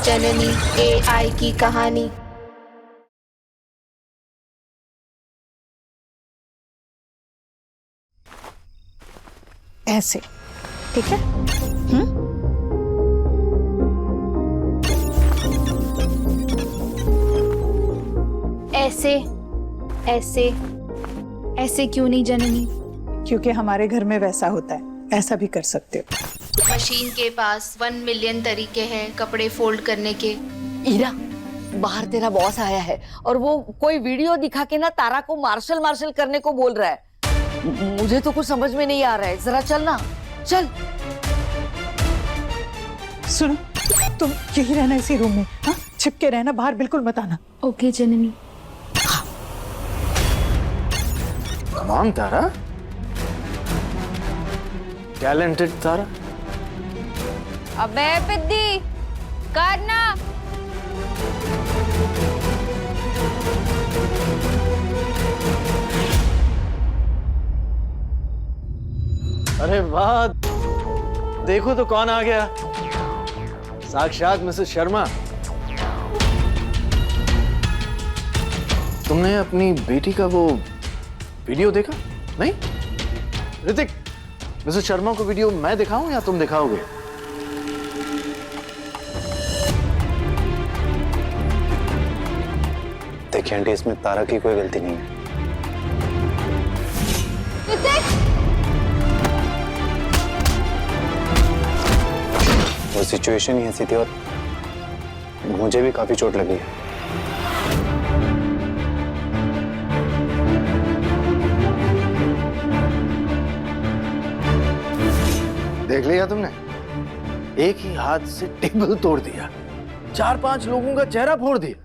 जननी AI की कहानी। ऐसे ठीक है। ऐसे ऐसे ऐसे क्यों नहीं जननी? क्योंकि हमारे घर में वैसा होता है, ऐसा भी कर सकते हो। मशीन के पास 1 मिलियन तरीके हैं कपड़े फोल्ड करने के। ईरा, बाहर तेरा बॉस आया है और वो कोई वीडियो दिखा के ना तारा को मार्शल मार्शल करने को बोल रहा है। मुझे तो कुछ समझ में नहीं आ रहा है, जरा चल ना, चल। सुनो, तुम यही रहना इसी रूम में, हाँ? छिपके रहना, बाहर बिल्कुल मत आना। ओके जननी। कमान तारा, टैलेंटेड तारा। अबे पिद्दी, करना। अरे वाह, देखो तो कौन आ गया, साक्षात मिसेस शर्मा। तुमने अपनी बेटी का वो वीडियो देखा? नहीं ऋतिक, मिसेस शर्मा को वीडियो मैं दिखाऊं या तुम दिखाओगे? देखिए आंटी, इसमें तारा की कोई गलती नहीं है। वो सिचुएशन ही ऐसी थी और मुझे भी काफी चोट लगी है। देख लिया तुमने, एक ही हाथ से टेबल तोड़ दिया, 4-5 लोगों का चेहरा फोड़ दिया।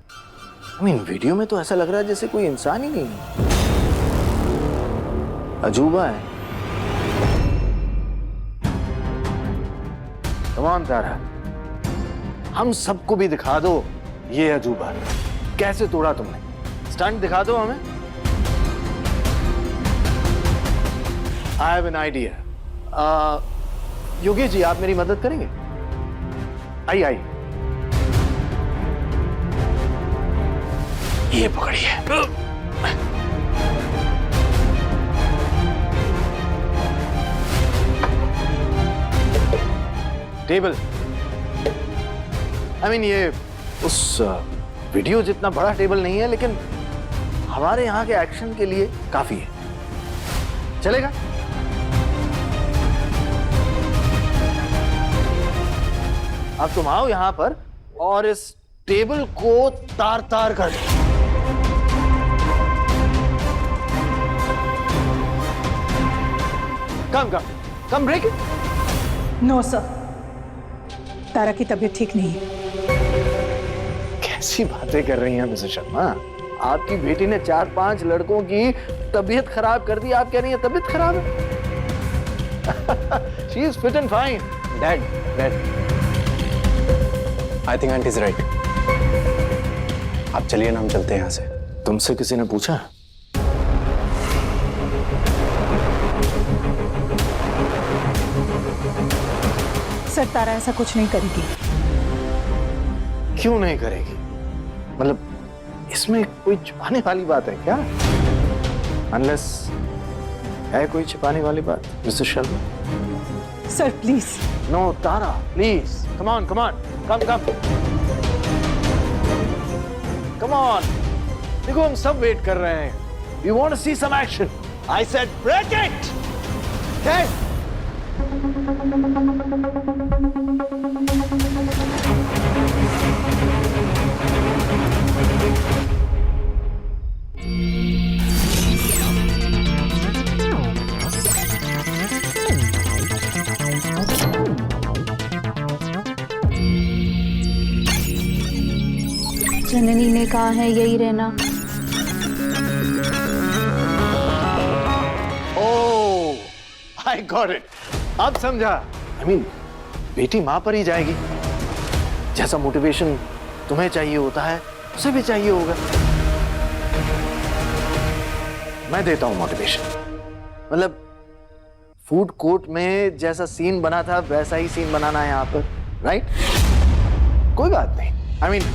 वीडियो में तो ऐसा लग रहा है जैसे कोई इंसान ही नहीं है, अजूबा है। कमान तारा, हम सबको भी दिखा दो ये अजूबा कैसे तोड़ा तुमने। स्टंट दिखा दो हमें। I have an idea. Yogesh ji, आप मेरी मदद करेंगे? आइए आइए, ये पकड़िए। टेबल, ये उस वीडियो जितना बड़ा टेबल नहीं है, लेकिन हमारे यहाँ के एक्शन के लिए काफी है। चलेगा? अब तुम आओ यहां पर और इस टेबल को तार तार कर दो। कम ब्रेक इट। नो सर, तारा की तबीयत ठीक नहीं है। कैसी बातें कर रही हैं मिसेस शर्मा? आपकी बेटी ने 4-5 लड़कों की तबीयत खराब कर दी, आप कह रही हैं तबीयत खराब है? She is fit and fine. Dad, I think aunty is right. आप चलिए ना, हम चलते हैं यहाँ से। तुमसे किसी ने पूछा? सर, तारा ऐसा कुछ नहीं करेगी। क्यों नहीं करेगी? इसमें कोई छुपाने वाली बात है क्या? अनलेस है कोई छुपाने वाली बात Mrs Sharma? Sir please. No Tara, please, come on, come on. देखो हम सब वेट कर रहे हैं। We want to see some action. I said break it. Okay? जननी ने कहा है यही रहना। ओह, आई गॉट इट। अब समझा। बेटी मां पर ही जाएगी। जैसा मोटिवेशन तुम्हें चाहिए होता है उसे भी चाहिए होगा। मैं देता हूं मोटिवेशन। फूड कोर्ट में जैसा सीन बना था वैसा ही सीन बनाना है यहां पर, राइट? कोई बात नहीं। I mean,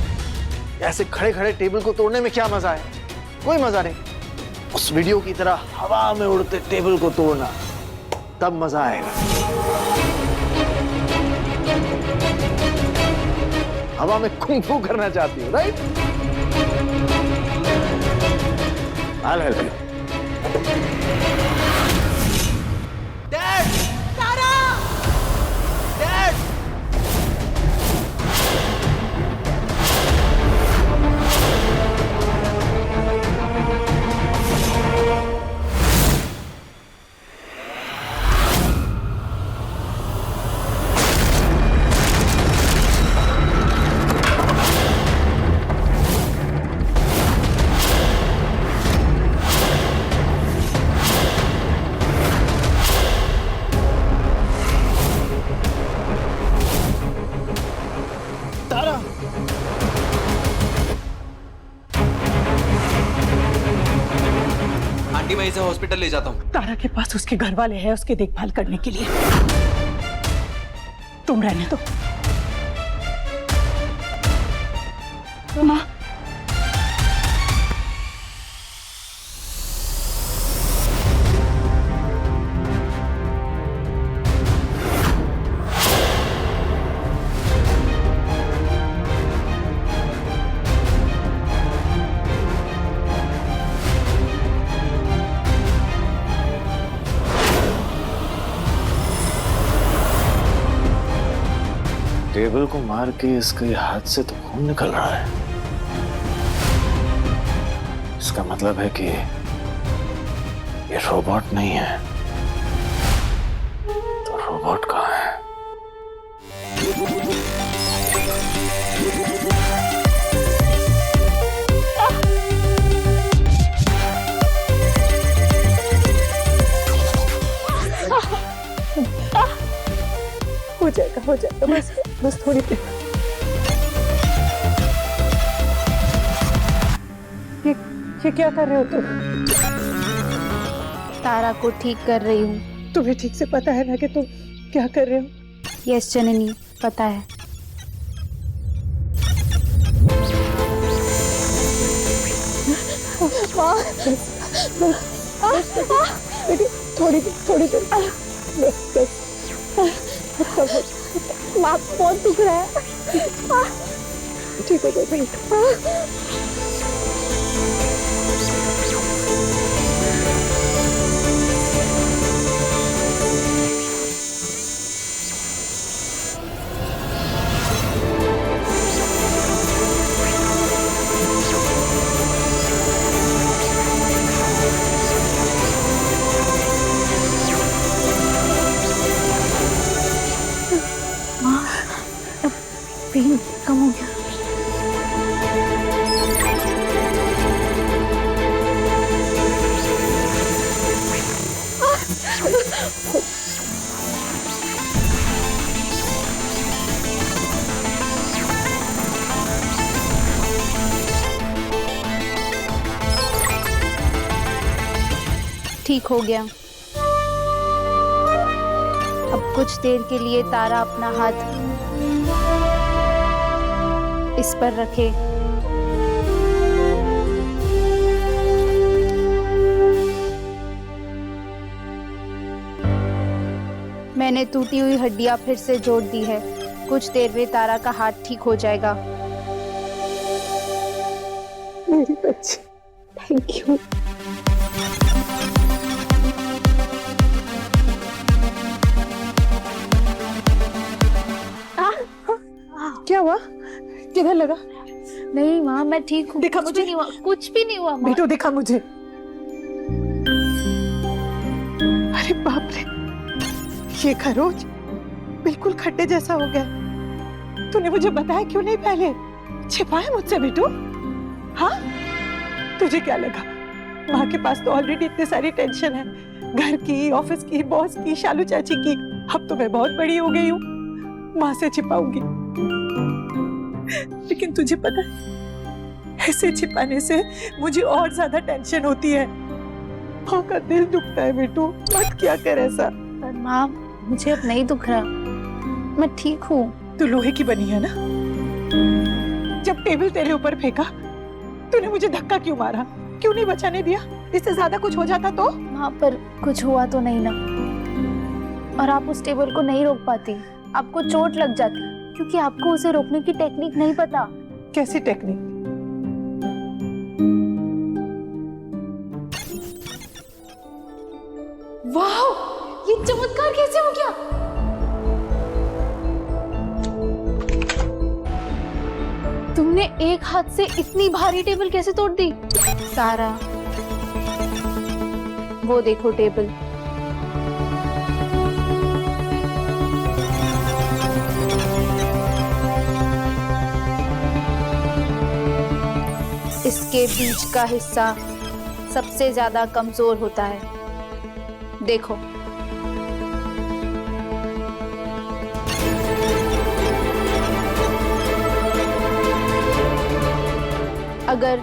ऐसे खड़े खड़े टेबल को तोड़ने में क्या मजा है? कोई मजा नहीं। उस वीडियो की तरह हवा में उड़ते टेबल को तोड़ना, तब मजा आएगा। हवा में कुंग फू करना चाहती हो, right? I'll help you. Dad! Tara! Dad! Aunty मैं इसे हॉस्पिटल ले जाता हूँ। तारा के पास उसके घर वाले हैं उसकी देखभाल करने के लिए। तुम रहने दो। माँ, टेबल को मार के इसके हाथ से तो खून निकल रहा है। इसका मतलब है कि ये रोबोट नहीं है। तो रोबोट कहाँ है? हो जाएगा बस थोड़ी देर। ये क्या कर रहे हो तुम? तारा को ठीक कर रही हूँ। तुम्हें ठीक से पता है ना कि तुम क्या कर रहे हो? यस जननी, पता है। बेटी थोड़ी देर बस माँ बहुत दुख रहा है। ठीक हो जाएगा। पेन कम हो गया। ठीक हो गया। अब कुछ देर के लिए तारा अपना हाथ इस पर रखे। मैंने टूटी हुई हड्डियां फिर से जोड़ दी है। कुछ देर में तारा का हाथ ठीक हो जाएगा। मेरी बच्ची, थैंक यू। क्या हुआ? किधर लगा? नहीं माँ, मैं ठीक हूँ। दिखा कुछ मुझे। भी नहीं हुआ, कुछ भी नहीं हुआ माँ। बेटो दिखा मुझे। अरे बाप रे, ये खरोच बिल्कुल खड्डे जैसा हो गया। तूने मुझे बताया क्यों नहीं पहले? छिपाया मुझसे बेटू? हाँ, तुझे क्या लगा माँ के पास तो ऑलरेडी इतनी सारी टेंशन है, घर की, ऑफिस की, बॉस की, शालू चाची की। अब तो मैं बहुत बड़ी हो गई हूँ, माँ से छिपाऊंगी। लेकिन तुझे पता है, ऐसे छिपाने से मुझे और ज्यादा टेंशन होती है। माँ का दिल दुखता है बेटू, मत क्या कर ऐसा। पर माँ, मुझे अब नहीं दुख रहा, मैं ठीक हूँ। तू लोहे की बनी है ना, जब टेबल तेरे ऊपर फेंका तूने मुझे धक्का क्यों मारा? क्यों नहीं बचाने दिया? इससे ज्यादा कुछ हो जाता तो? वहाँ पर कुछ हुआ तो नहीं ना, और आप उस टेबल को नहीं रोक पाती, आपको चोट लग जाती क्योंकि आपको उसे रोकने की टेक्निक नहीं पता। कैसी टेक्निक? वाह, ये चमत्कार कैसे हो गया? तुमने एक हाथ से इतनी भारी टेबल कैसे तोड़ दी? सारा, वो देखो टेबल। इसके बीच का हिस्सा सबसे ज्यादा कमजोर होता है, देखो। अगर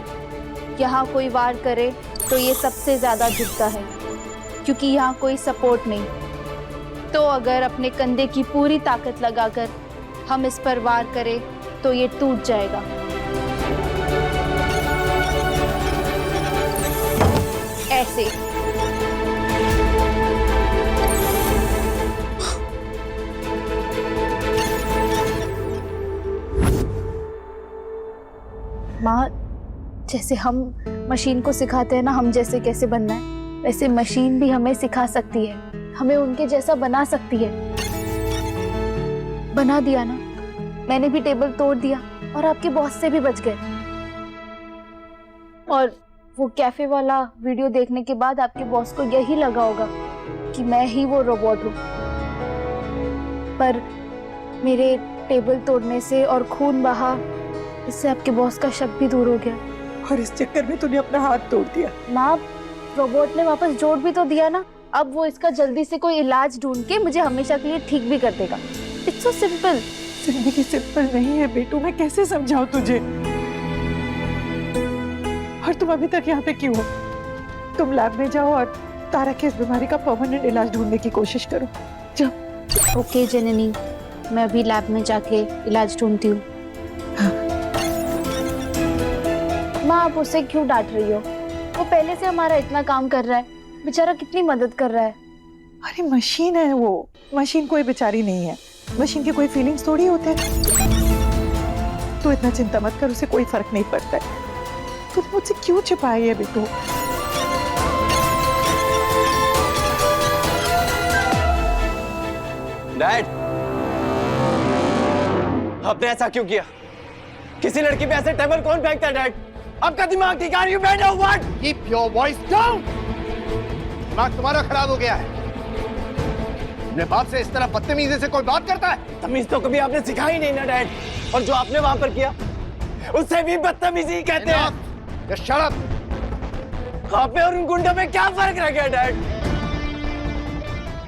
यहाँ कोई वार करे तो ये सबसे ज्यादा झुकता है क्योंकि यहाँ कोई सपोर्ट नहीं। तो अगर अपने कंधे की पूरी ताकत लगाकर हम इस पर वार करें तो ये टूट जाएगा। ऐसे। माँ, जैसे हम मशीन को सिखाते हैं ना हम जैसे कैसे बनना है, वैसे मशीन भी हमें सिखा सकती है, हमें उनके जैसा बना सकती है। बना दिया ना, मैंने भी टेबल तोड़ दिया और आपके बॉस से भी बच गए। और वो कैफे वाला वीडियो देखने के बाद आपके बॉस को यही लगा होगा कि मैं ही वो रोबोट हूँ। पर मेरे टेबल तोड़ने से और खून बहा, इससे आपके बॉस का शक भी दूर हो गया। और इस चक्कर में तूने अपना हाथ तोड़ दिया। माँ, रोबोट ने वापस जोड़ भी तो दिया ना, अब वो इसका जल्दी से कोई इलाज ढूंढ के मुझे हमेशा के लिए ठीक भी कर देगा। It's so simple. जिंदगी सिंपल नहीं है बेटू, मैं कैसे समझाऊं तुझे? और तुम अभी तक यहाँ पे क्यों हो? तुम लैब में जाओ और तारा की इस बीमारी का परमानेंट इलाज ढूंढने की कोशिश करो, जाओ। ओके जननी, मैं अभी लैब में जाके इलाज ढूंढती हूँ। माँ, आप उसे क्यों डांट रही हो? वो पहले से हमारा इतना काम कर रहा है, बेचारा कितनी मदद कर रहा है। अरे मशीन है वो, मशीन कोई बेचारी नहीं है, मशीन के कोई फीलिंग्स थोड़ी होते हैं। तो इतना चिंता मत कर, उसे कोई फर्क नहीं पड़ता है। तूने मुझसे क्यों छिपाई है बेटू? डैड, आपने ऐसा क्यों किया? किसी लड़की पे ऐसे टेबल कौन फेंकता है डैड? आपका दिमाग ठीक है? You better what? Keep your voice down. दिमाग तुम्हारा खराब हो गया है। अपने बाप से इस तरह बदतमीजी से कोई बात करता है? तमीज तो कभी आपने सिखाई नहीं ना डैड। और जो आपने वहां पर किया उससे भी बदतमीजी कहते हैं। Just shut up. आप में और उन गुंडों में क्या फर्क रह गया डैड?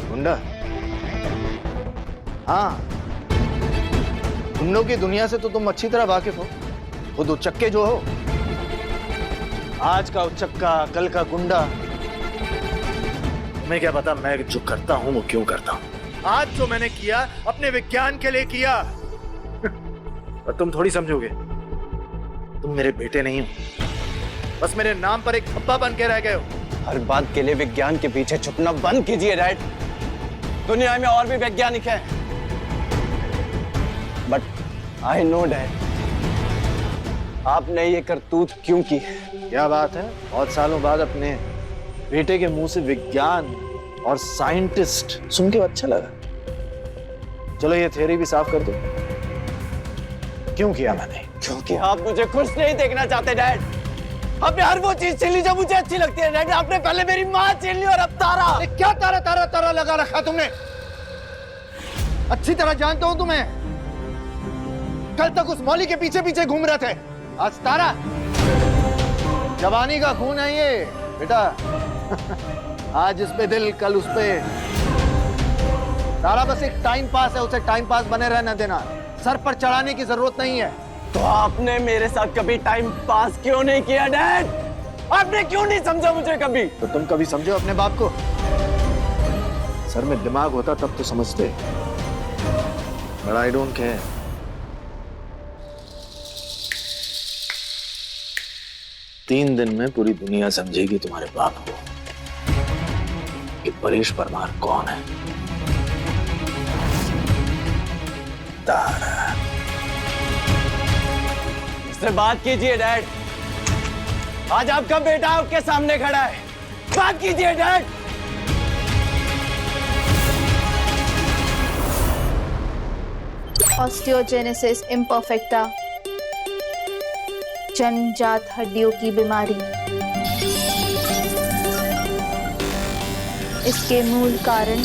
गुंडा? हाँ, गुंडों की दुनिया से तो तुम अच्छी तरह वाकिफ हो। खुद उचक्के जो हो, आज का उचक्का कल का गुंडा। तुम्हें क्या पता मैं जो करता हूं वो क्यों करता हूं? आज जो मैंने किया अपने विज्ञान के लिए किया। और तुम थोड़ी समझोगे, तुम मेरे बेटे नहीं हो, बस मेरे नाम पर एक धब्बा बन के रह गए हो। हर बात के लिए विज्ञान के पीछे छुपना बंद कीजिए डैड। दुनिया में और भी वैज्ञानिक हैं, बट आई नो डैड, आपने ये करतूत क्यों की? क्या बात है, बहुत सालों बाद अपने बेटे के मुंह से विज्ञान और साइंटिस्ट सुन के अच्छा लगा। चलो ये थ्योरी भी साफ कर दो, क्यों किया मैंने? क्योंकि आप मुझे खुश नहीं देखना चाहते डैड। आपने हर वो चीज छीन ली जो मुझे अच्छी लगती है डैड। आपने पहले मेरी माँ छीन ली और अब तारा। क्या तारा तारा तारा लगा रखा तुमने? अच्छी तरह जानता हूं तुम्हें। कल तक उस मौली के पीछे पीछे घूम रहे थे, आज तारा। जवानी का खून है ये बेटा। आज इस पे दिल, कल उस पे। तारा बस एक टाइम पास है, उसे टाइम पास बने रहने देना, सर पर चढ़ाने की जरूरत नहीं है। तो आपने मेरे साथ कभी टाइम पास क्यों नहीं किया डैड? आपने क्यों नहीं समझा मुझे कभी? तो तुम कभी समझो अपने बाप को? सर में दिमाग होता तब तो समझते। But I don't care. 3 दिन में पूरी दुनिया समझेगी तुम्हारे बाप को कि परेश परमार कौन है। तारा, इससे बात कीजिए डैड। आज आपका बेटा आपके सामने खड़ा है, बात कीजिए डैड। ऑस्टियोजेनेसिस इम्परफेक्टा, जन्मजात हड्डियों की बीमारी। इसके मूल कारण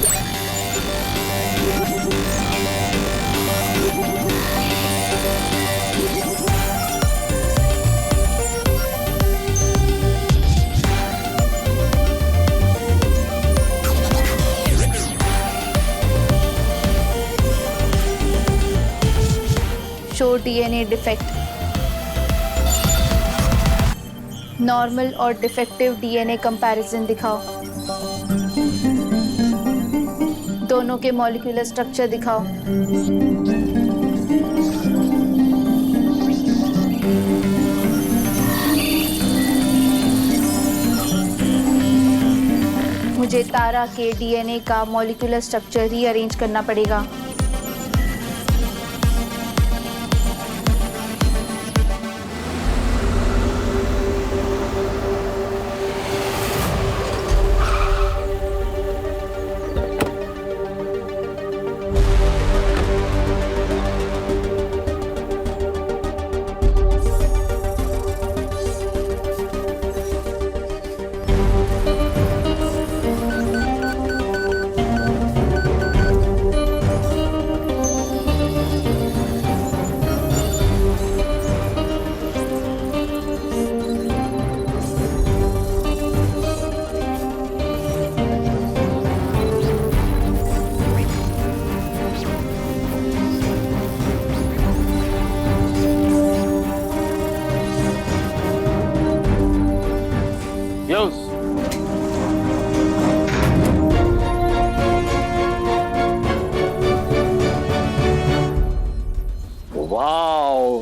शो डीएनए डिफेक्ट। नॉर्मल और डिफेक्टिव डीएनए कंपैरिजन दिखाओ। दोनों के मॉलिक्यूलर स्ट्रक्चर दिखाओ। मुझे तारा के डीएनए का मॉलिक्यूलर स्ट्रक्चर रीअरेंज करना पड़ेगा।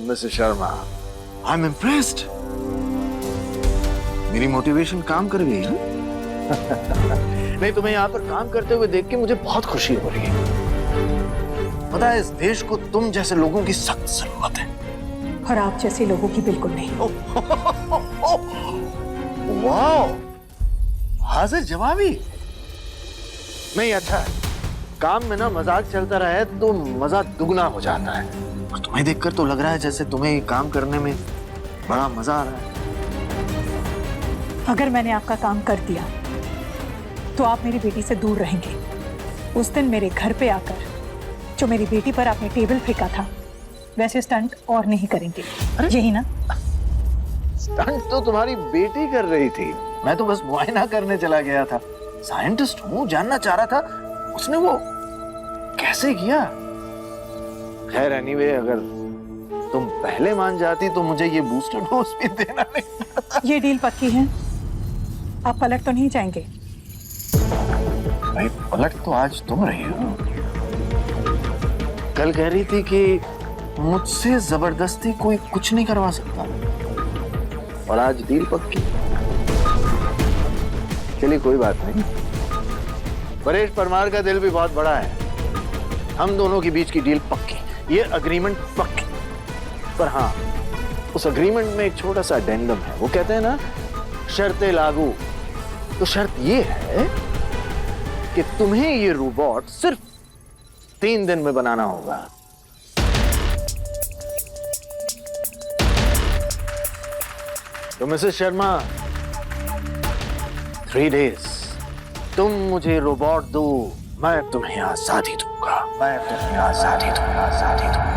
Mrs Sharma, I am impressed. मेरी मोटिवेशन काम कर गई है। नहीं, तुम्हें यहाँ पर काम करते हुए देख के मुझे बहुत खुशी हो रही है। पता है, इस देश को तुम जैसे लोगों की सख्त जरूरत है। और आप जैसे लोगों की बिल्कुल नहीं। वाह, हाजिर जवाबी। नहीं, अच्छा है, काम में ना मजाक चलता रहे तो मजा दुगना हो जाता है। और तुम्हें देखकर तो लग रहा है जैसे तुम्हें काम करने में बड़ा मजा आ रहा है। अगर मैंने आपका काम कर दिया तो आप मेरी बेटी से दूर रहेंगे। उस दिन मेरे घर पे आकर जो मेरी बेटी पर आपने टेबल फेंका था, वैसे स्टंट और नहीं करेंगे, यही ना? स्टंट तो तुम्हारी बेटी कर रही थी, मैं तो बस मुआयना करने चला गया था। साइंटिस्ट हूँ, जानना चाह रहा था उसने वो कैसे किया। खैर एनीवे, अगर तुम पहले मान जाती तो मुझे ये बूस्टर डोज भी देना नहीं पड़ता। ये डील पक्की है? आप पलट तो नहीं जाएंगे? भाई, पलट तो आज तुम रही हो। कल कह रही थी कि मुझसे जबरदस्ती कोई कुछ नहीं करवा सकता, और आज डील पक्की। चलिए कोई बात नहीं, परेश परमार का दिल भी बहुत बड़ा है। हम दोनों के बीच की डील पक्की, ये अग्रीमेंट पक्की। पर हाँ, उस अग्रीमेंट में एक छोटा सा अडेंडम है। वो कहते हैं ना, शर्तें लागू। तो शर्त ये है कि तुम्हें ये रोबोट सिर्फ 3 दिन में बनाना होगा। तो मिसेस शर्मा, 3 डेज तुम मुझे रोबोट दो, मैं तुम्हें आजादी दूंगा। मैं तुम्हें आजादी दूंगा, आजादी दूंगा।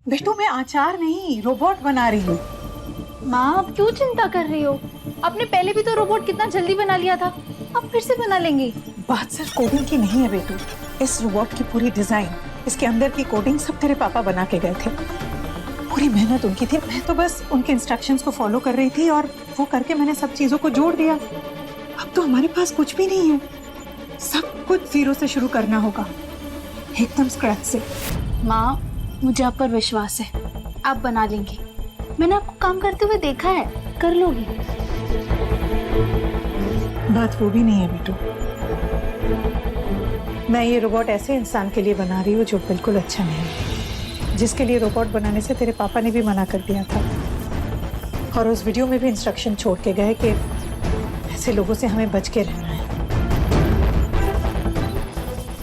बिट्टू, मैं आचार नहीं, रोबोट बना रही हूँ। माँ, आप क्यों चिंता कर रही हो? आपने पहले भी तो रोबोट कितना जल्दी बना लिया था, अब फिर से बना लेंगी। बात सिर्फ कोडिंग की नहीं है बेटू, इस रोबोट की पूरी डिजाइन, इसके अंदर की कोडिंग सब तेरे पापा बना के गए थे। पूरी मेहनत उनकी थी, मैं तो बस उनके इंस्ट्रक्शंस को फॉलो कर रही थी, और वो करके मैंने सब चीजों को जोड़ दिया। अब तो हमारे पास कुछ भी नहीं है, सब कुछ जीरो से शुरू करना होगा। एकदम स्क्रैच से। माँ, मुझे आप पर विश्वास है, आप बना लेंगी। मैंने आपको काम करते हुए देखा है, कर लोगी। बात वो भी नहीं है बेटू। मैं ये रोबोट ऐसे इंसान के लिए बना रही हूँ जो बिल्कुल अच्छा नहीं है, जिसके लिए रोबोट बनाने से तेरे पापा ने भी मना कर दिया था, और उस वीडियो में भी इंस्ट्रक्शन छोड़ के गए कि ऐसे लोगों से हमें बच के रहना है।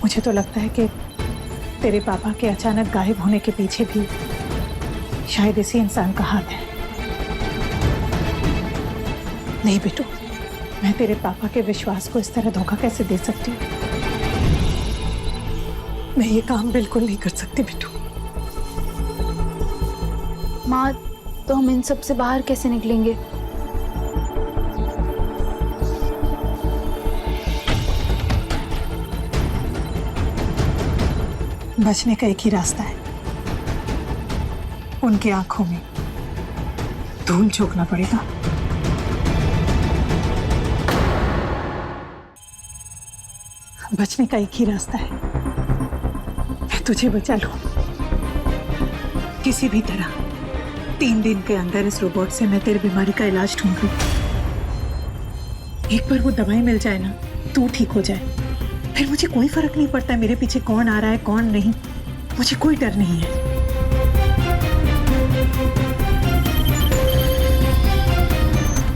मुझे तो लगता है कि तेरे पापा के अचानक गायब होने के पीछे भी शायद इसी इंसान का हाथ है। नहीं बेटू, मैं तेरे पापा के विश्वास को इस तरह धोखा कैसे दे सकती हूँ? मैं ये काम बिल्कुल नहीं कर सकती बेटू। माँ, तो हम इन सब से बाहर कैसे निकलेंगे? बचने का एक ही रास्ता है, उनकी आंखों में धूल झोंकना पड़ेगा। बचने का एक ही रास्ता है, मैं तुझे बचा लूं किसी भी तरह। 3 दिन के अंदर इस रोबोट से मैं तेरी बीमारी का इलाज ढूंढ लूं। एक बार वो दवाई मिल जाए ना, तू ठीक हो जाए, फिर मुझे कोई फर्क नहीं पड़ता है मेरे पीछे कौन आ रहा है कौन नहीं। मुझे कोई डर नहीं है।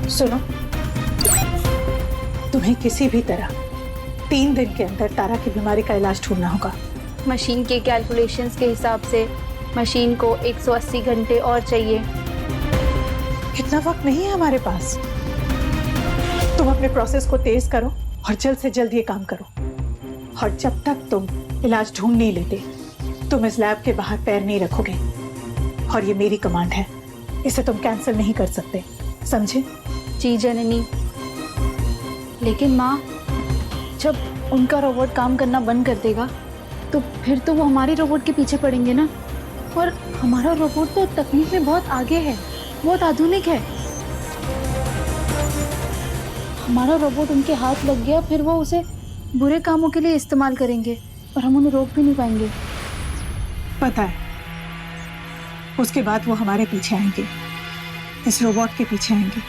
सुनो, तुम्हें किसी भी तरह 3 दिन के अंदर तारा की बीमारी का इलाज ढूंढना होगा। मशीन के कैलकुलेशंस के हिसाब से मशीन को 180 घंटे और चाहिए। इतना वक्त नहीं है हमारे पास। तुम अपने प्रोसेस को तेज करो और जल्द से जल्द ये काम करो। और जब तक तुम इलाज ढूंढ नहीं लेते, तुम इस लैब के बाहर पैर नहीं रखोगे। और ये मेरी कमांड है, इसे तुम कैंसिल नहीं कर सकते, समझे? जी जननी। लेकिन माँ, जब उनका रोबोट काम करना बंद कर देगा तो फिर तो वो हमारे रोबोट के पीछे पड़ेंगे ना। और हमारा रोबोट तो तकनीक में बहुत आगे है, बहुत आधुनिक है। हमारा रोबोट उनके हाथ लग गया, फिर वो उसे बुरे कामों के लिए इस्तेमाल करेंगे और हम उन्हें रोक भी नहीं पाएंगे। पता है, उसके बाद वो हमारे पीछे आएंगे, इस रोबोट के पीछे आएंगे।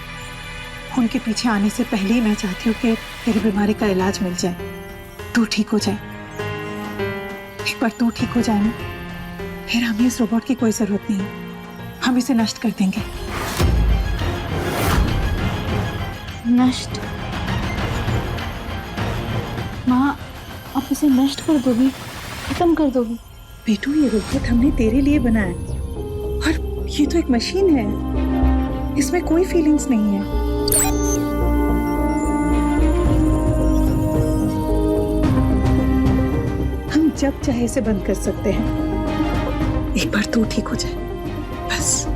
उनके पीछे आने से पहले ही मैं चाहती हूँ कि तेरी बीमारी का इलाज मिल जाए, तू ठीक हो जाए। एक बार तू ठीक हो जाए ना, फिर हमें इस रोबोट की कोई जरूरत नहीं, हम इसे नष्ट कर देंगे। नष्ट? माँ, आप इसे नष्ट कर दोगी, खत्म कर दोगी? बेटू, ये रोबोट हमने तेरे लिए बनाया, और ये तो एक मशीन है, इसमें कोई फीलिंग्स नहीं है। हम जब चाहे इसे बंद कर सकते हैं। एक बार तू ठीक हो जाए बस।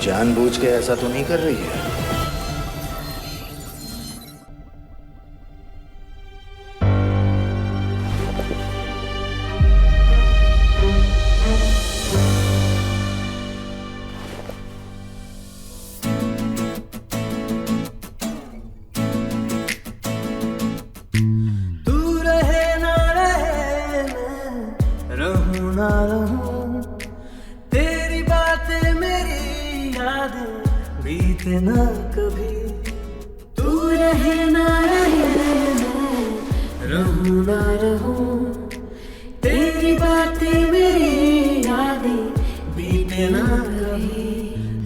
जानबूझ के ऐसा तो नहीं कर रही है? तेरी बातें मेरी यादें बीते ना कभी, तू रहे ना रहे मैं रहूं ना रहूं, तेरी बातें मेरी यादें बीते ना कभी,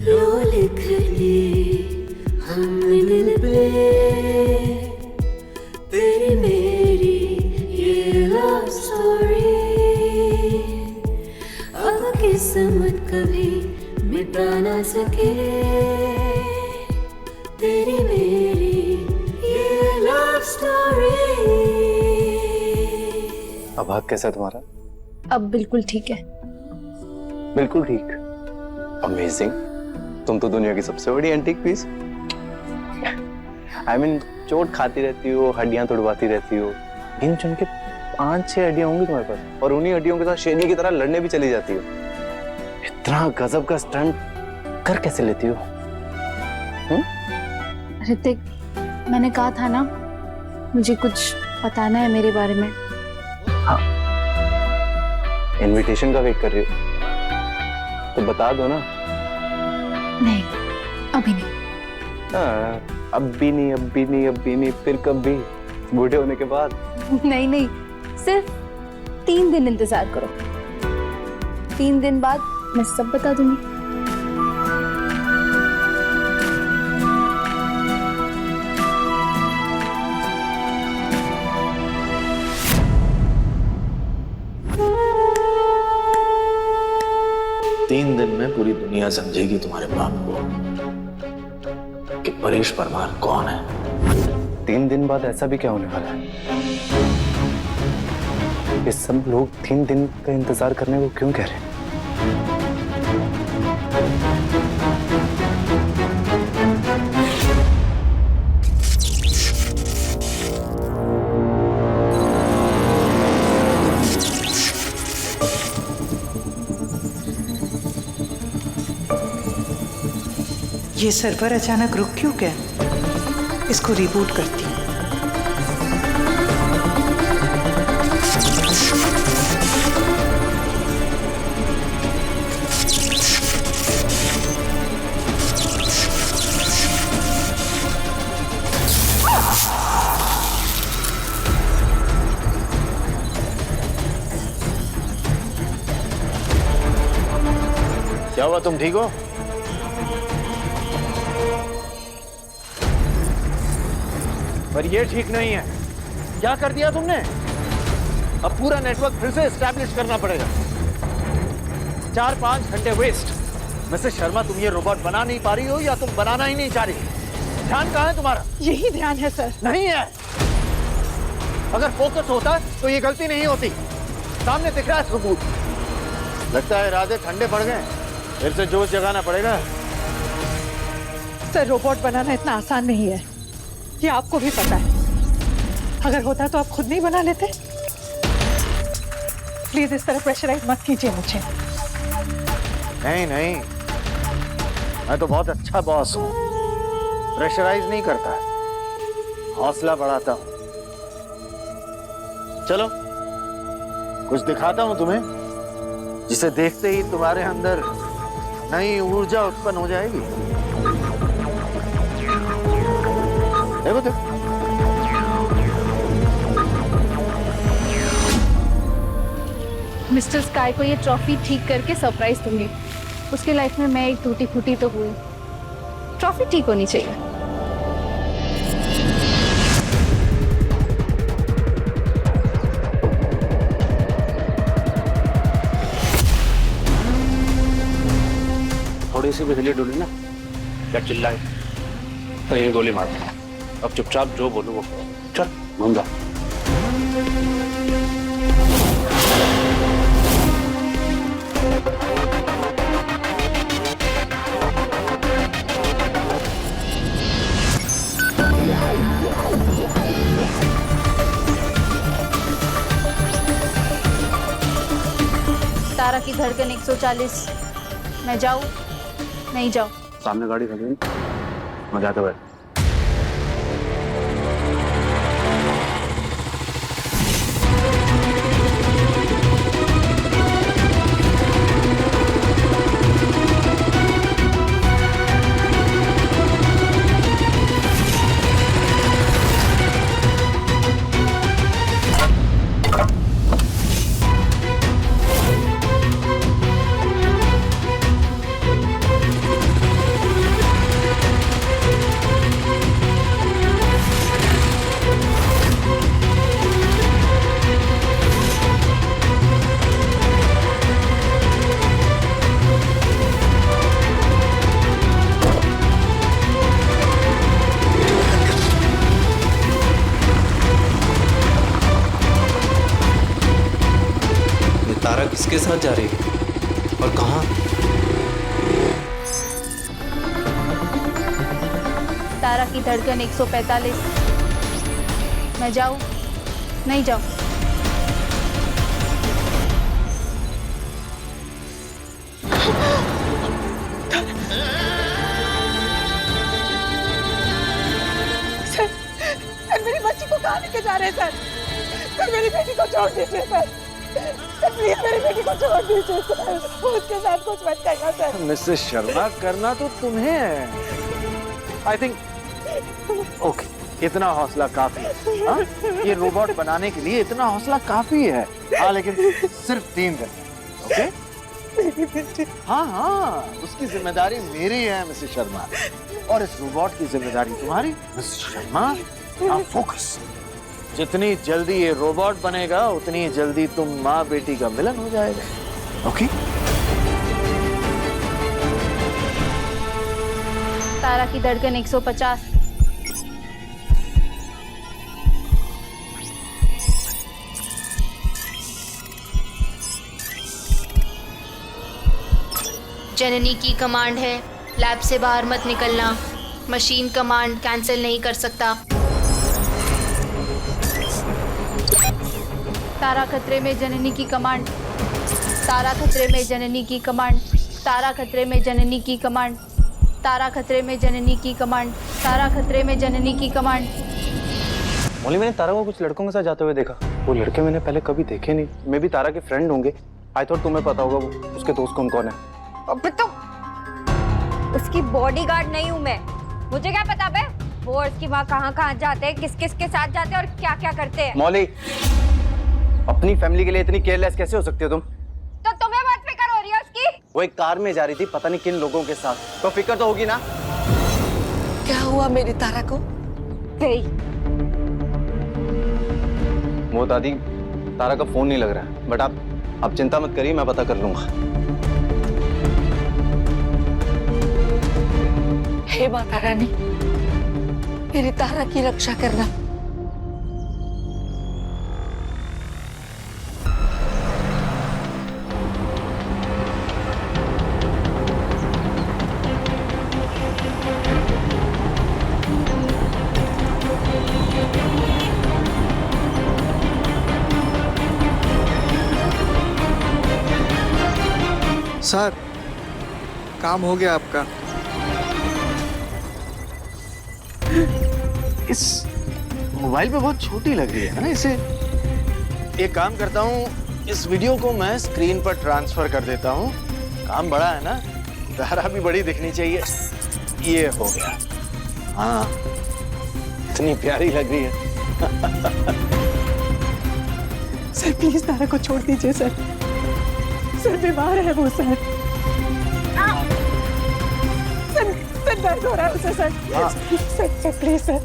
लो लिख लिए हमने दिल पे तेरी मेरी ये लव स्टोरी, अब किस्मत कभी मिटा ना सके तेरी मेरी ये लव स्टोरी। अब हाथ कैसा है तुम्हारा? अब बिल्कुल ठीक है। बिल्कुल ठीक। अमेजिंग। तुम तो दुनिया की सबसे बड़ी एंटीक पीस। I mean, चोट खाती रहती हो, हड्डियां तुड़वाती रहती हो, गिन चुन के 5-6 हड्डियां होंगी तुम्हारे पास, और उन्हीं हड्डियों के साथ शेरनी की तरह लड़ने भी चली जाती हो। इतना गजब का स्टंट कर कैसे लेती हो? ऋतिक, मैंने कहा था ना, मुझे कुछ बताना है मेरे बारे में। हाँ, इनविटेशन का वेट कर रही हो तो बता दो ना। नहीं, अभी नहीं। हाँ, अब भी नहीं, अब भी नहीं, अब भी नहीं, फिर कब भी? बूढ़े होने के बाद? नहीं नहीं, सिर्फ 3 दिन इंतजार करो, 3 दिन बाद मैं सब बता दूंगी। तीन दिन में पूरी दुनिया समझेगी तुम्हारे बाप को कि परेश परमार कौन है। 3 दिन बाद ऐसा भी क्या होने वाला है? ये सब लोग 3 दिन का इंतजार करने को क्यों कह रहे हैं? ये सर्वर अचानक रुक क्यों गया? इसको रिबूट करती हूँ। क्या हुआ, तुम ठीक हो? पर ये ठीक नहीं है। क्या कर दिया तुमने? अब पूरा नेटवर्क फिर से एस्टैब्लिश करना पड़ेगा। 4-5 घंटे वेस्ट। मिसेस शर्मा, तुम ये रोबोट बना नहीं पा रही हो या तुम बनाना ही नहीं चाह रही? ध्यान कहाँ है तुम्हारा? यही ध्यान है सर। नहीं है। अगर फोकस होता तो ये गलती नहीं होती। सामने दिख रहा है सबूत। लगता है इरादे ठंडे पड़ गए। फिर से जोश जगाना पड़ेगा। सर, रोबोट बनाना इतना आसान नहीं है, ये आपको भी पता है। अगर होता तो आप खुद नहीं बना लेते। प्लीज इस तरह प्रेशराइज मत कीजिए मुझे। नहीं नहीं, मैं तो बहुत अच्छा बॉस हूँ। प्रेशराइज नहीं करता, हौसला बढ़ाता हूँ। चलो कुछ दिखाता हूँ तुम्हें, जिसे देखते ही तुम्हारे अंदर नई ऊर्जा उत्पन्न हो जाएगी। देखो देखो। मिस्टर स्काई को ये ट्रॉफी ठीक करके सरप्राइज दूंगी। उसके लाइफ में मैं एक टूटी फूटी तो हुई, ट्रॉफी ठीक होनी चाहिए। थोड़ी सी भी हिली डुली ना, क्या चिल्लाए तो ये गोली मार। अब चुपचाप जो बोलूं वो चल मंगा। तारा की धड़कन 140। मैं जाऊं नहीं जाऊं? सामने गाड़ी खड़ी है, मैं जाते हुए। तारा किसके साथ जा रही है और कहाँ? तारा की धड़कन 145। मैं जाऊं नहीं जाऊं? सर मेरी बच्ची को कहाँ लेके जा रहे हैं सर मेरी बेटी को छोड़ दीजिए सर प्लीज मेरी बेटी को छोड़ दीजिए सर, उसके साथ कुछ मत करना सर। मिसेस शर्मा, करना तो तुम्हें है। आई थिंक ओके, इतना हौसला काफी है। हाँ? ये रोबोट बनाने के लिए इतना हौसला काफी है। हाँ, लेकिन सिर्फ 3 दिन। ओके? हाँ हाँ, उसकी जिम्मेदारी मेरी है मिसेस शर्मा, और इस रोबोट की जिम्मेदारी तुम्हारी। मिसेस शर्मा, आप फोकस। जितनी जल्दी ये रोबोट बनेगा उतनी जल्दी तुम माँ बेटी का मिलन हो जाएगा। ओके? तारा की धड़कन 150। जननी की कमांड है, लैब से बाहर मत निकलना। मशीन कमांड कैंसिल नहीं कर सकता। तारा खतरे में, जननी की कमांड। तारा खतरे में, जननी की कमांड। तारा खतरे में, जननी की कमांड। तारा खतरे में, जननी की कमांड। तारा खतरे में, जननी की कमांड। मौली, मैंने तारा को कुछ लड़कों के साथ जाते हुए देखा। वो लड़के मैंने पहले कभी देखे नहीं। मे भी तारा के फ्रेंड होंगे। आई थॉट तुम्हें पता होगा उसके दोस्त कौन कौन है। अबे तो उसकी बॉडीगार्ड नहीं हूँ मैं, मुझे क्या पता बे वो और उसकी माँ कहाँ कहाँ जाते हैं, किस किस के साथ जाते हैं और क्या क्या करते हैं। मौली, अपनी फैमिली के लिए इतनी केयरलेस कैसे हो सकती हो तुम? तो तुम्हें बहुत फिक्र हो रही है उसकी? वो एक कार में जा रही थी, पता नहीं किन लोगों के साथ, तो फिक्र तो होगी ना। क्या हुआ मेरी तारा को? गई। वो दादी, तारा का फोन नहीं लग रहा है, बट आप चिंता मत करिए, मैं पता कर लूंगा। हे माता रानी, मेरी तारा की रक्षा करना। सर, काम हो गया आपका। इस मोबाइल पे बहुत छोटी लग रही है ना इसे। एक काम करता हूँ, इस वीडियो को मैं स्क्रीन पर ट्रांसफर कर देता हूँ। काम बड़ा है ना, तारा भी बड़ी दिखनी चाहिए। ये हो गया। हाँ, इतनी प्यारी लग रही है। सर प्लीज तारा को छोड़ दीजिए सर बीमार है वो सर दर्द हो रहा है उसे सर प्लीज सर।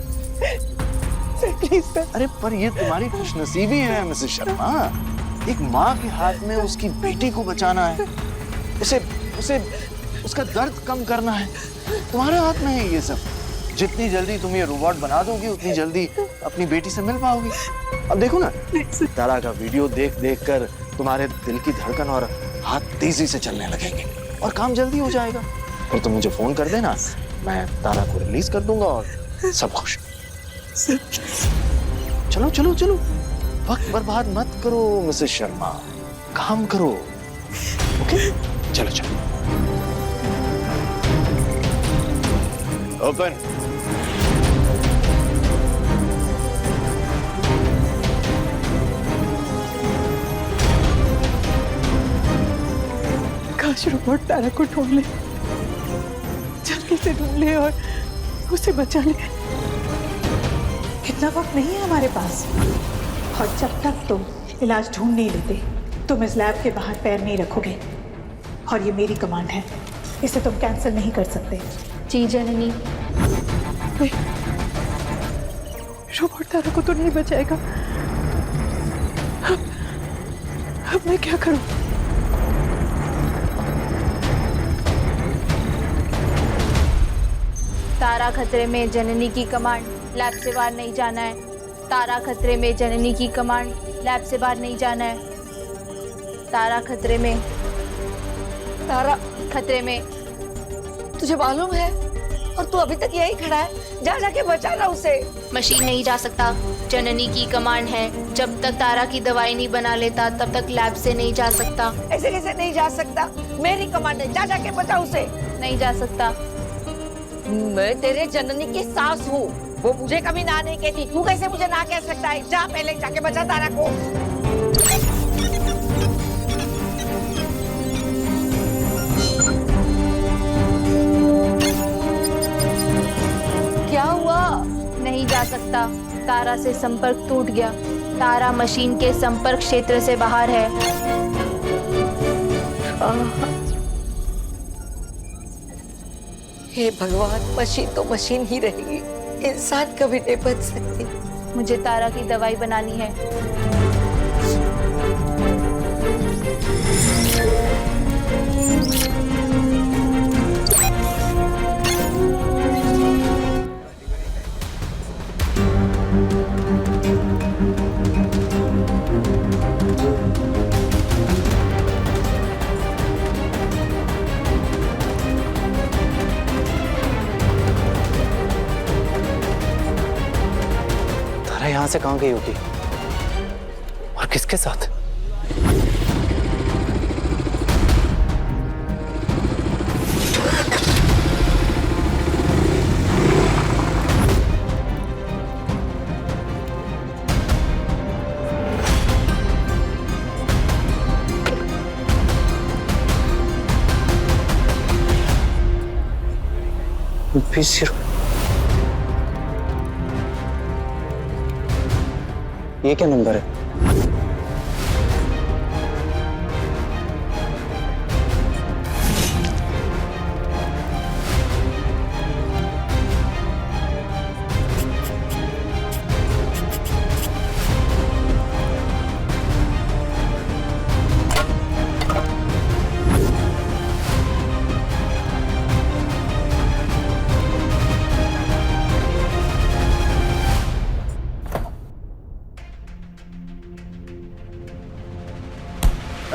अरे पर ये तुम्हारी खुशनसीबी है मिसेस शर्मा। एक माँ के हाथ में उसकी बेटी को बचाना है, उसे उसका दर्द कम करना है। तुम्हारे हाथ में है ये सब। जितनी जल्दी तुम ये रोबोट बना दोगी उतनी जल्दी अपनी बेटी से मिल पाओगी। अब देखो ना, तारा का वीडियो देख देख कर तुम्हारे दिल की धड़कन और हाथ तेजी से चलने लगेंगे और काम जल्दी हो जाएगा। और तुम मुझे फोन कर देना, मैं तारा को रिलीज कर दूंगा और सब खुश। चलो चलो चलो, वक्त बर्बाद मत करो मिसेस शर्मा, काम करो। ओके चलो चलो ओपन। काश रोबोट तारा को ढूंढ ले, जल्दी से ढूंढ ले और उसे बचा ले। इतना वक्त नहीं है हमारे पास, और जब तक तुम इलाज ढूंढ नहीं लेते तुम इस लैब के बाहर पैर नहीं रखोगे। और ये मेरी कमांड है, इसे तुम कैंसिल नहीं कर सकते। जी जननी। रोबोट तारा को तो नहीं बचाएगा। अब मैं क्या करूं? तारा खतरे में, जननी की कमांड, लैब से बाहर नहीं जाना है। तारा खतरे में, जननी की कमांड, लैब से बाहर नहीं जाना है। तारा खतरे में, तारा खतरे में। तुझे मालूम है, और तू अभी तक यही खड़ा है। जा जाके बचाना उसे। मशीन नहीं जा सकता, जननी की कमांड है। जब तक तारा की दवाई नहीं बना लेता तब तक लैब से नहीं जा सकता। ऐसे कैसे नहीं जा सकता? मेरी कमांड है, जा जाके बचा उसे। नहीं जा सकता। मैं तेरे जननी की सास हूँ, वो मुझे कभी ना नहीं कहती। तू कैसे मुझे ना कह सकता है? जा पहले जाके बचा तारा को। क्या हुआ? नहीं जा सकता, तारा से संपर्क टूट गया। तारा मशीन के संपर्क क्षेत्र से बाहर है। हे भगवान, मशीन तो मशीन ही रहेगी, इंसान कभी नहीं बच सकती। मुझे तारा की दवाई बनानी है। यहाँ से कहाँ गई होगी और किसके साथ? ये क्या नंबर है?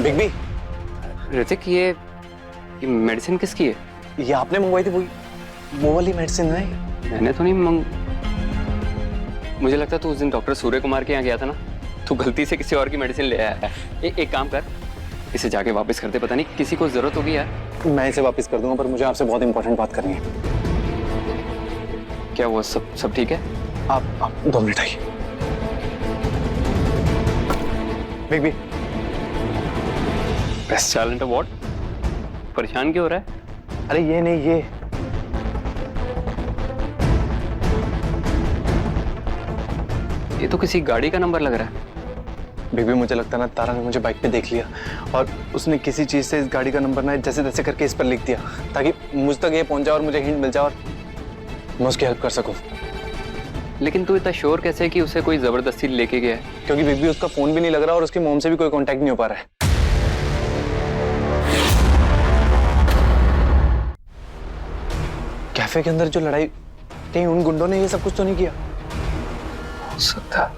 Big B. ऋतिक, ये मेडिसिन किसकी है? ये आपने मंगवाई थी? वो वाली मेडिसिन है? मैंने तो नहीं मुझे लगता तू उस दिन डॉक्टर सूर्य कुमार के यहाँ गया था ना, तू गलती से किसी और की मेडिसिन ले आया है। एक काम कर, इसे जाके वापस कर दे, पता नहीं किसी को जरूरत होगी यार। मैं इसे वापस कर दूंगा, पर मुझे आपसे बहुत इंपॉर्टेंट बात करनी है। क्या वो सब ठीक है? आप 2 मिनट आइए। Big B. Best talent award? परेशान क्यों हो रहा है? अरे ये नहीं, ये तो किसी गाड़ी का नंबर लग रहा है। बेबी, मुझे लगता है ना तारा ने मुझे बाइक पे देख लिया और उसने किसी चीज से इस गाड़ी का नंबर ना जैसे तैसे करके इस पर लिख दिया ताकि मुझ तक ये पहुंच जाए और मुझे हिंट मिल जाए और मैं उसकी हेल्प कर सकूं। लेकिन तू इतना श्योर कैसे कि उसे कोई जबरदस्ती लेके गया है? क्योंकि बेबी उसका फोन भी नहीं लग रहा और उसकी मॉम से भी कोई कांटेक्ट नहीं हो पा रहा है। कैफे के अंदर जो लड़ाई, कहीं उन गुंडों ने ये सब कुछ तो नहीं किया? हो सकता।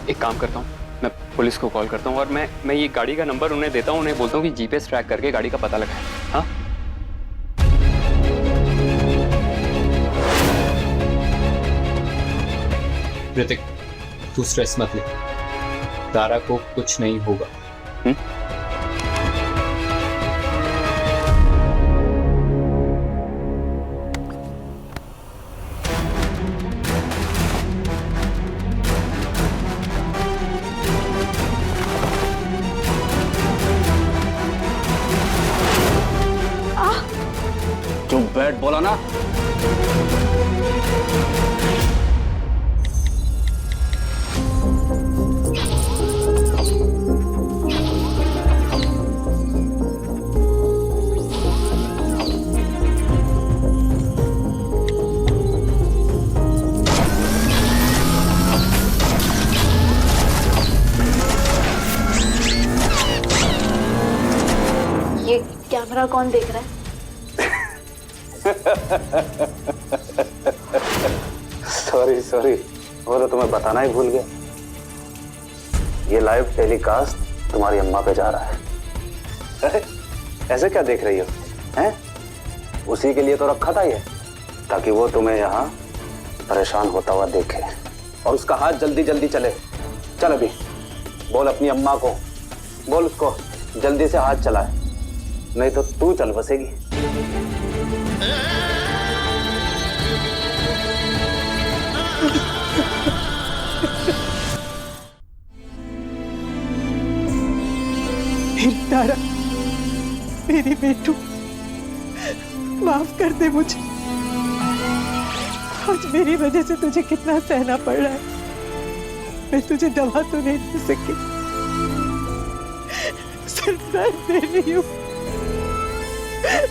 एक काम करता हूँ, मैं पुलिस को कॉल करता हूँ और मैं ये गाड़ी का नंबर उन्हें देता हूँ, उन्हें बोलता हूँ कि जीपीएस ट्रैक करके गाड़ी का पता लगाए। हाँ? ऋतिक, तू स्ट्रेस मत ले, तारा को कुछ नहीं होगा। ना। ये कैमरा कौन देख रहा है? सॉरी वो तो तुम्हें बताना ही भूल गया। ये लाइव टेलीकास्ट तुम्हारी अम्मा पे जा रहा है। अरे ऐसे क्या देख रही हो हैं? उसी के लिए तो रखा था ये, ताकि वो तुम्हें यहाँ परेशान होता हुआ देखे और उसका हाथ जल्दी जल्दी चले। चल अभी बोल अपनी अम्मा को, बोल उसको जल्दी से हाथ चलाए, नहीं तो तू चल बसेगी। मेरी तारा, मेरी बेटू, माफ कर दे मुझे। आज मेरी वजह से तुझे कितना सहना पड़ रहा है। मैं तुझे दवा तो नहीं दे सकी, सिर्फ दर्द दे रही हूँ।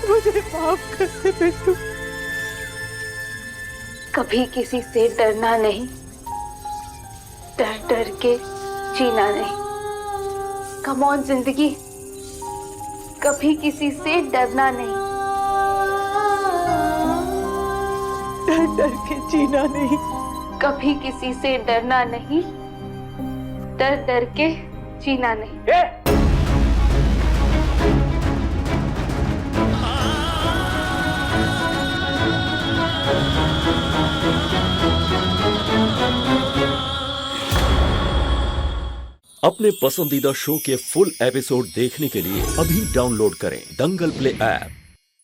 मुझे माफ कर दे बेटू। कभी किसी से डरना नहीं, डर डर के जीना नहीं। कम ऑन जिंदगी, कभी किसी से डरना नहीं, डर डर के जीना नहीं। कभी किसी से डरना नहीं, डर डर के जीना नहीं। अपने पसंदीदा शो के फुल एपिसोड देखने के लिए अभी डाउनलोड करें दंगल प्ले ऐप।